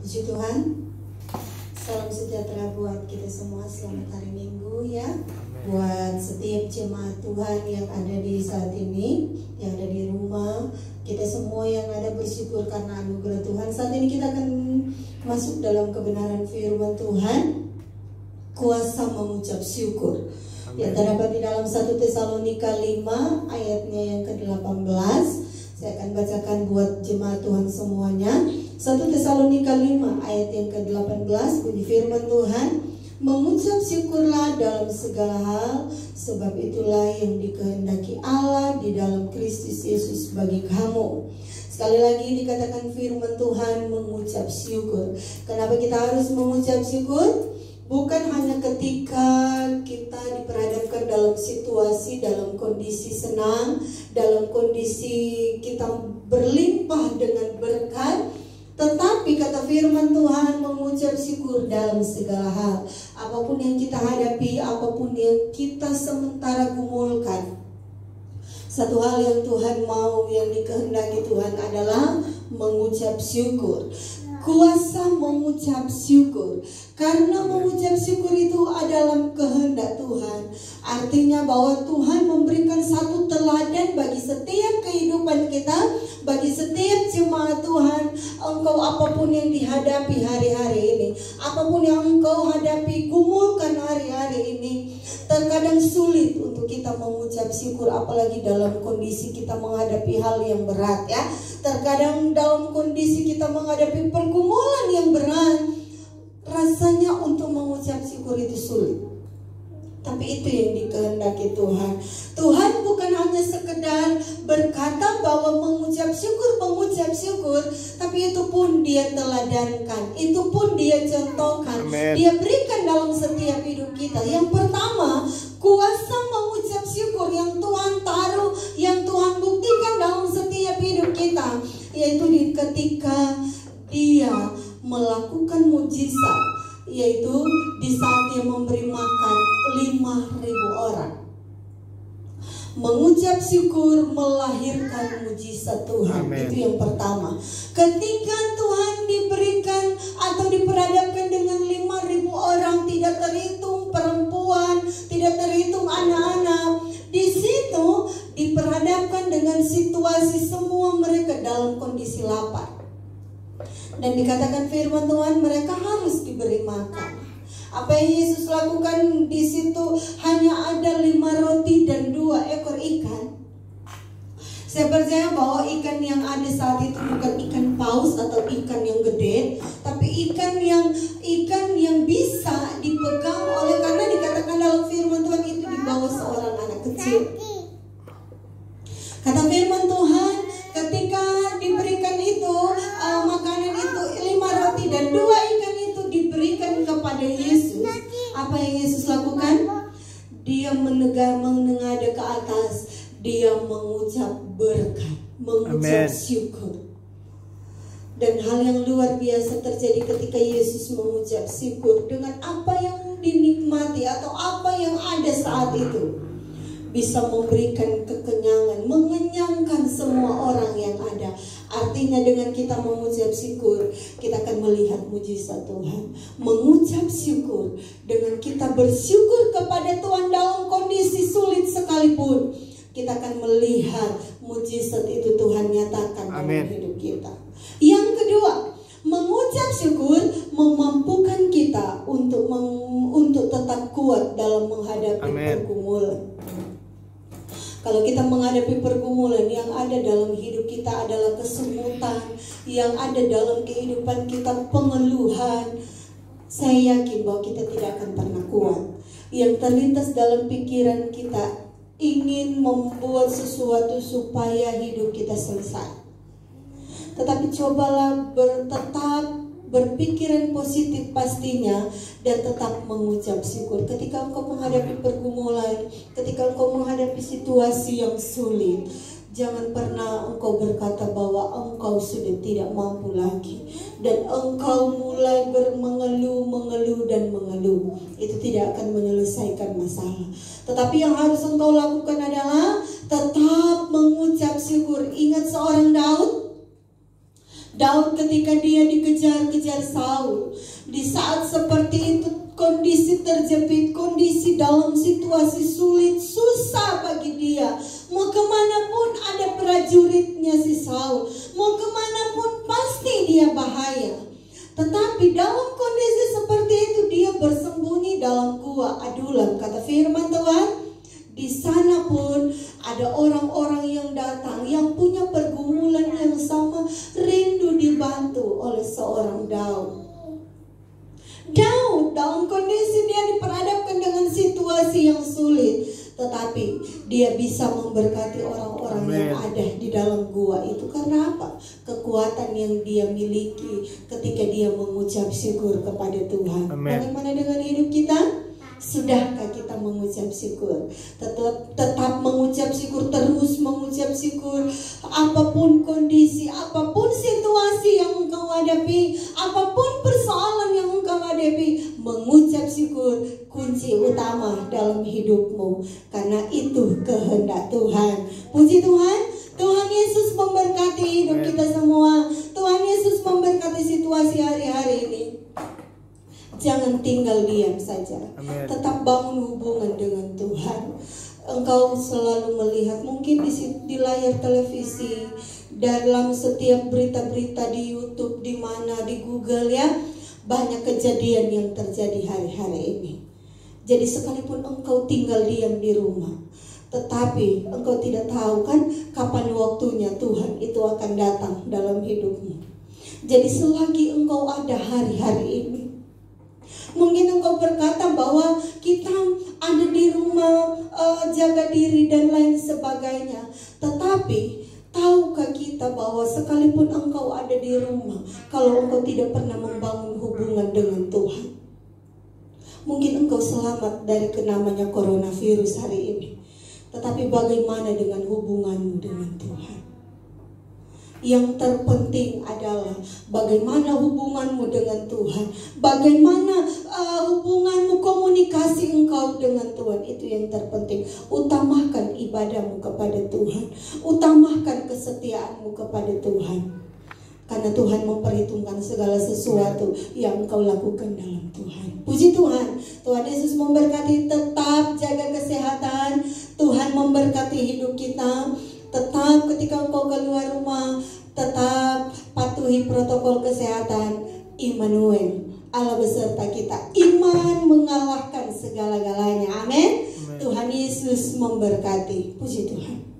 Puji Tuhan. Salam sejahtera buat kita semua. Selamat hari Minggu ya. Buat setiap jemaat Tuhan yang ada di saat ini, yang ada di rumah, kita semua yang ada bersyukur karena anugerah Tuhan. Saat ini kita akan masuk dalam kebenaran firman Tuhan. Kuasa mengucap syukur yang terdapat di dalam 1 Tesalonika 5 ayatnya yang ke-18. Saya akan bacakan buat jemaat Tuhan semuanya. 1 Tesalonika 5 ayat yang ke-18, bunyi firman Tuhan, mengucap syukurlah dalam segala hal, sebab itulah yang dikehendaki Allah di dalam Kristus Yesus bagi kamu. Sekali lagi dikatakan firman Tuhan, mengucap syukur. Kenapa kita harus mengucap syukur? Bukan hanya ketika kita diperhadapkan dalam situasi, dalam kondisi senang, dalam kondisi kita berlimpah dengan berkat, tetapi kata firman Tuhan mengucap syukur dalam segala hal. Apapun yang kita hadapi, apapun yang kita sementara gumulkan, satu hal yang Tuhan mau, yang dikehendaki Tuhan adalah mengucap syukur. Kuasa mengucap syukur. Karena mengucap syukur itu adalah kehendak Tuhan. Artinya bahwa Tuhan memberikan satu teladan bagi setiap kehidupan kita, bagi setiap jemaat Tuhan. Engkau apapun yang dihadapi hari-hari ini, apapun yang engkau hadapi, gumulkan hari-hari ini, terkadang sulit untuk kita mengucap syukur, apalagi dalam kondisi kita menghadapi hal yang berat ya. Terkadang dalam kondisi kita menghadapi pergumulan yang berat, rasanya untuk mengucap syukur itu sulit. Tapi itu yang dikehendaki Tuhan. Tuhan bukan hanya sekedar berkata bahwa mengucap syukur, tapi itu pun Dia teladankan, itu pun Dia contohkan. Amen. Dia berikan dalam setiap hidup kita. Yang pertama, kuasa mengucap syukur yang Tuhan taruh, yang Tuhan buktikan dalam setiap hidup kita, yaitu ketika Dia melakukan mujizat, yaitu di saat Dia memberi makan 5.000 orang. Mengucap syukur melahirkan mujizat Tuhan. Amen. Itu yang pertama. Ketika Tuhan diberikan atau diperhadapkan dengan 5.000 orang, tidak terhitung perempuan, tidak terhitung anak-anak, di situ diperhadapkan dengan situasi semua mereka dalam kondisi lapar. Dan dikatakan firman Tuhan, mereka harus diberi makan. Apa yang Yesus lakukan di situ? Hanya ada 5 roti dan 2 ekor ikan. Saya percaya bahwa ikan yang ada saat itu bukan ikan paus atau ikan yang gede, tapi ikan yang bisa dipegang oleh, karena dikatakan dalam firman Tuhan itu di bawah seorang anak kecil. Kata firman Tuhan, ketika diberikan itu makanan itu 5 roti dan 2 ikan itu diberikan kepada Yesus. Apa yang Yesus lakukan? Dia menengadah ke atas, Dia mengucap berkat, mengucap syukur. Dan hal yang luar biasa terjadi ketika Yesus mengucap syukur. Dengan apa yang dinikmati atau apa yang ada saat itu, bisa memberikan kekenyangan, mengenyangkan semua orang yang ada. Artinya dengan kita mengucap syukur, kita akan melihat mujizat Tuhan. Mengucap syukur, dengan kita bersyukur kepada Tuhan dalam kondisi sulit sekalipun, kita akan melihat mujizat itu Tuhan nyatakan dalam hidup kita. Yang kedua, mengucap syukur memampukan kita untuk tetap kuat dalam menghadapi pergumulan. Kalau kita menghadapi pergumulan, yang ada dalam hidup kita adalah kesemutan, yang ada dalam kehidupan kita pengeluhan, saya yakin bahwa kita tidak akan pernah kuat. Yang terlintas dalam pikiran kita ingin membuat sesuatu supaya hidup kita selesai. Tetapi cobalah tetap berpikiran positif pastinya, dan tetap mengucap syukur. Ketika engkau menghadapi pergumulan, ketika engkau menghadapi situasi yang sulit, jangan pernah engkau berkata bahwa engkau sudah tidak mampu lagi, dan engkau mulai mengeluh dan mengeluh. Itu tidak akan menyelesaikan masalah. Tetapi yang harus engkau lakukan adalah tetap mengucap syukur. Ingat seorang Daud, Daud ketika dia dikejar-kejar Saul, di saat seperti itu, kondisi terjepit, kondisi dalam situasi sulit, susah bagi dia. Mau kemanapun ada prajuritnya si Saul, mau kemanapun pasti dia bahaya. Tetapi dalam kondisi seperti itu dia bersembunyi dalam gua Adulam, kata firman Tuhan. Di sana pun ada orang-orang yang datang yang punya pergumulan yang sama, rindu dibantu oleh seorang Daud. Daud dalam kondisi dia diperhadapkan dengan situasi yang sulit, tetapi dia bisa memberkati orang-orang yang ada di dalam gua itu. Karena apa? Kekuatan yang dia miliki ketika dia mengucap syukur kepada Tuhan. Bagaimana dengan hidup kita? Sudahkah kita mengucap syukur? Tetap mengucap syukur, terus mengucap syukur. Apapun kondisi, apapun situasi yang engkau hadapi, apapun persoalan yang engkau hadapi, mengucap syukur kunci utama dalam hidupmu. Karena itu kehendak Tuhan. Puji Tuhan. Tuhan Yesus memberkati hidup kita semua. Tuhan Yesus memberkati situasi hari-hari ini. Jangan tinggal diam saja. Amen. Tetap bangun hubungan dengan Tuhan. Engkau selalu melihat mungkin di layar televisi, dalam setiap berita-berita di YouTube, di mana di Google ya, banyak kejadian yang terjadi hari-hari ini. Jadi sekalipun engkau tinggal diam di rumah, tetapi engkau tidak tahu kan kapan waktunya Tuhan itu akan datang dalam hidupmu. Jadi selagi engkau ada hari-hari ini, mungkin engkau berkata bahwa kita ada di rumah, jaga diri dan lain sebagainya. Tetapi tahukah kita bahwa sekalipun engkau ada di rumah, kalau engkau tidak pernah membangun hubungan dengan Tuhan, mungkin engkau selamat dari namanya coronavirus hari ini. Tetapi bagaimana dengan hubunganmu dengan Tuhan? Yang terpenting adalah bagaimana hubunganmu dengan Tuhan, bagaimana hubunganmu, komunikasi engkau dengan Tuhan. Itu yang terpenting. Utamakan ibadahmu kepada Tuhan, utamakan kesetiaanmu kepada Tuhan. Karena Tuhan memperhitungkan segala sesuatu yang engkau lakukan dalam Tuhan. Puji Tuhan. Tuhan Yesus memberkati. Tetap jaga kesehatan. Tuhan memberkati hidup kita. Tetap ketika engkau keluar rumah, tetap patuhi protokol kesehatan. Immanuel, Allah beserta kita. Iman mengalahkan segala-galanya. Amin. Tuhan Yesus memberkati. Puji Tuhan.